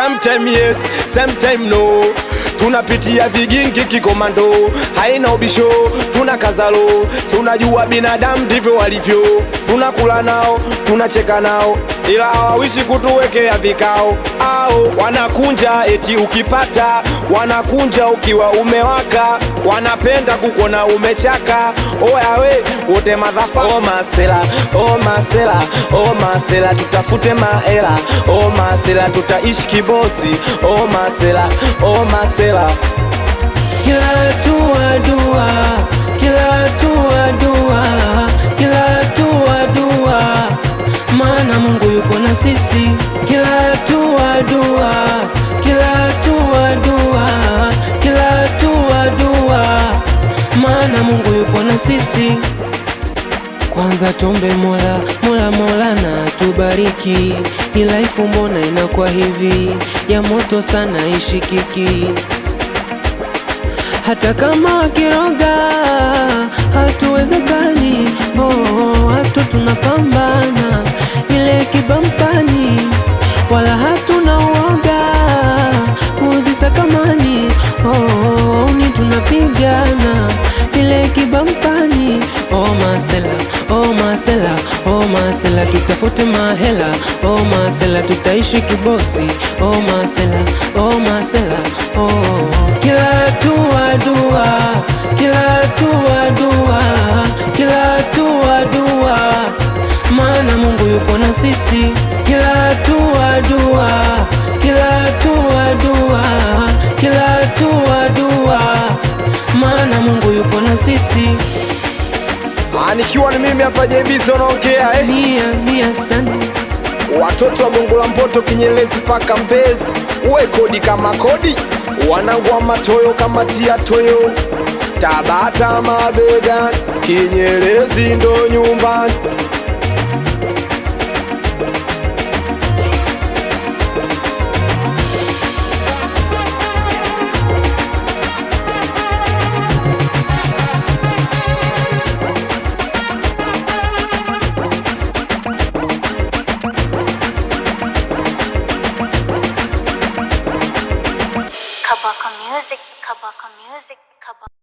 sometime yes, sometime no. Tunapitia vigingi kikomando, haina ubisho, tunakazalo. Si unajua binadamu ndivyo walivyo. Tunakula nao, tunacheka nao, ila hawawishi kutuwekea vikao. Ao wanakunja eti ukipata, wanakunja ukiwa umewaka, wanapenda kukona umechaka. Oya we, wote madhafa. Oh masela, oh masela, oh masela, tutafute maela. Oh masela, tutaishi kibosi. Oh masela, oh masela. Kila hatua dua, kila hatua dua, kila hatua dua, maana Mungu yupo na sisi. Kila hatua dua, kila hatua dua, kila hatua dua, maana Mungu yupo na sisi. Kwanza tuombe Mola, Mola Mola na tubariki. Ila ifu mbona inakuwa hivi, ya moto sana ishikiki. Hata kama wakiroga hatuwezekani. Watu tunapambana ile kibampani, wala hatuna uoga kuzisakamani. Ni tunapigana ile kibampani. Oh masela, oh masela, oh masela, tutafute mahela. Oh masela, tutaishi kibosi. Oh masela, oh masela, oh. Kila hatua dua, kila hatua dua, kila hatua dua, maana Mungu yupo na sisi. Kila hatua dua, kila hatua dua, kila hatua dua, maana Mungu yupo na sisi. Nikiwa ni mimi hapa JB naongea Mia sana. Watoto wa Gongo la Mboto, Kinyerezi paka Mbezi, uwe kodi kama kodi, wanangu wa Matoyo kama tia toyo, Tabata mabegani, Kinyerezi ndo nyumbani.